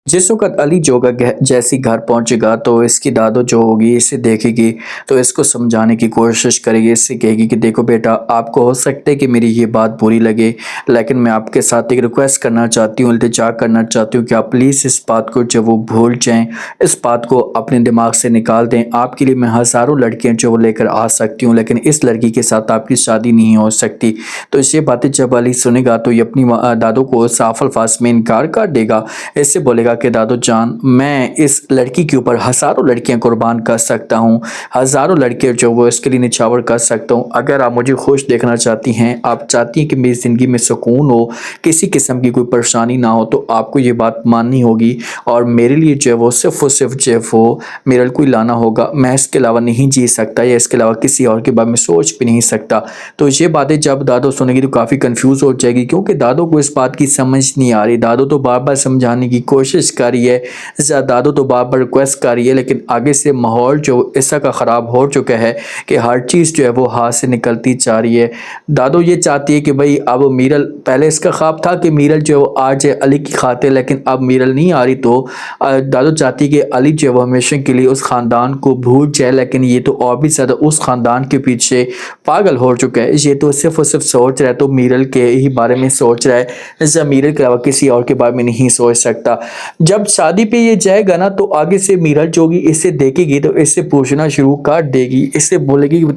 जिस वक़्त अली जोगा जैसी घर पहुँचेगा तो इसकी दादो जो होगी इसे देखेगी तो इसको समझाने की कोशिश करेगी। इससे कहेगी कि देखो बेटा, आपको हो सकता है कि मेरी ये बात बुरी लगे, लेकिन मैं आपके साथ एक रिक्वेस्ट करना चाहती हूँ, इल्तिजा करना चाहती हूँ कि आप प्लीज़ इस बात को जो वो भूल जाएँ, इस बात को अपने दिमाग से निकाल दें। आपके लिए मैं हज़ारों लड़कियाँ जो वो लेकर आ सकती हूँ, लेकिन इस लड़की के साथ आपकी शादी नहीं हो सकती। तो ये बातें जब अली सुनेगा तो ये अपनी दादो को साफ अल्फाज में इनकार कर देगा। इससे बोलेगा कि दादो जान, मैं इस लड़की के ऊपर हज़ारों लड़कियां कुर्बान कर सकता हूं, हज़ारों लड़कियां जो वो इसके लिए निछावर कर सकता हूं। अगर आप मुझे खुश देखना चाहती हैं, आप चाहती हैं कि मेरी ज़िंदगी में सुकून हो, किसी किस्म की कोई परेशानी ना हो, तो आपको ये बात माननी होगी और मेरे लिए जो है वो सिर्फ़ और सिर्फ जो है वो मेरे को ही लाना होगा। मैं इसके अलावा नहीं जी सकता या इसके अलावा किसी और के बारे में सोच भी नहीं सकता। तो ये बातें जब दादो सुनेगी तो काफ़ी कंफ्यूज हो जाएगी, क्योंकि दादो को इस बात की समझ नहीं आ रही। दादो तो बार बार समझाने की कोशिश कर रही है, दादो तो बार बार रिक्वेस्ट कर रही है, लेकिन आगे से माहौल जो ऐसा का ख़राब हो चुका है कि हर चीज़ जो है वो हाथ से निकलती जा रही है। दादो ये चाहती है कि भाई अब मीरल, पहले इसका ख्वाब था कि मीरल जो आ जाए अली की खातिर, लेकिन अब मीरल नहीं आ रही तो दादो चाहती है कि अली जो है वो हमेशा के लिए उस ख़ानदान को भूल जाए, लेकिन ये तो और भी ज़्यादा उस ख़ानदान के पीछे पागल हो चुका है। ये तो सिर्फ और सिर्फ सोच रहा है, तो मीरल के ही बारे में सोच रहा है, जैसे मीरल के अलावा किसी और के बारे में नहीं सोच सकता। जब शादी पे ये जाएगा ना तो आगे से मीरल जो होगी इससे देखेगी तो इससे पूछना शुरू कर देगी। इससे बोलेगी कि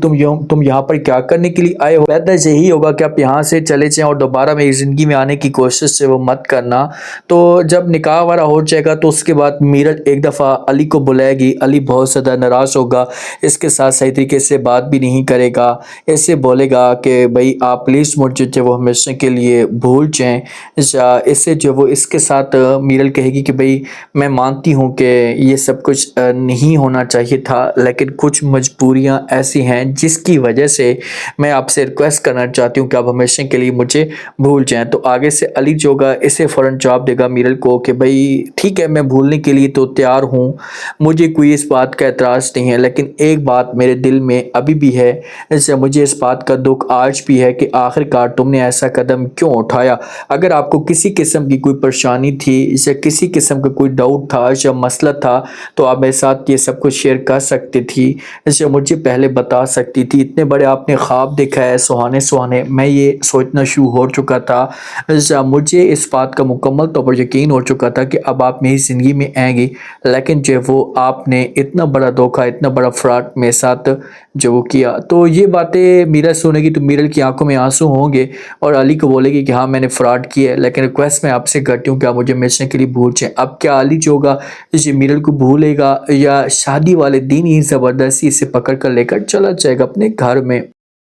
तुम यहाँ पर क्या करने के लिए आए हो। बेहतर यही होगा कि आप यहाँ से चले जाएं और दोबारा मेरी ज़िंदगी में आने की कोशिश से वो मत करना। तो जब निकाह वाला हो जाएगा तो उसके बाद मीरल एक दफ़ा अली को बुलाएगी। अली बहुत ज़्यादा नाराज़ होगा, इसके साथ सही तरीके से बात भी नहीं करेगा। ऐसे बोलेगा कि भाई आप प्लीज़ मुझे जो वो हमेशा के लिए भूल जाएं। इससे जो वो इसके साथ मीरल कहेगी कि भाई मैं मानती हूँ कि ये सब कुछ नहीं होना चाहिए था, लेकिन कुछ मजबूरियाँ ऐसी हैं जिसकी वजह से मैं आपसे रिक्वेस्ट करना चाहती हूँ कि आप हमेशा के लिए मुझे भूल जाएं। तो आगे से अली जो होगा इसे फ़ौरन जवाब देगा मीरल को कि भाई ठीक है, मैं भूलने के लिए तो तैयार हूँ, मुझे कोई इस बात का एतराज़ नहीं है, लेकिन एक बात मेरे दिल में अभी भी है, जैसे मुझे इस बात का दुख आज भी है कि आखिरकार तुमने ऐसा कदम क्यों उठाया। अगर आपको किसी किस्म की कोई परेशानी थी या किसी किस्म का कोई डाउट था या मसला था तो आप मेरे साथ ये सब कुछ शेयर कर सकती थी, जैसे मुझे पहले बता सकती थी। इतने बड़े आपने ख्वाब देखा है सुहाने सुहाने, मैं ये सोचना शुरू हो चुका था। मुझे इस बात का मुकम्मल तौर पर यकीन हो चुका था कि अब आप मेरी ज़िंदगी में आएंगी, लेकिन जो वो आपने इतना बड़ा धोखा, इतना बड़ा फ्रॉड मेरे साथ जो वो किया। तो ये बातें मीरल सुनेगी तो मीरल की आंखों में आंसू होंगे और अली को बोलेगी कि हाँ मैंने फ्रॉड किया है, लेकिन रिक्वेस्ट मैं आपसे करती हूँ कि आप मुझे हमेशा के लिए भूल जाएं। अब क्या अली जो होगा ये मीरल को भूलेगा या शादी वाले दिन ही ज़बरदस्ती इसे पकड़ कर लेकर चला जाएगा अपने घर में।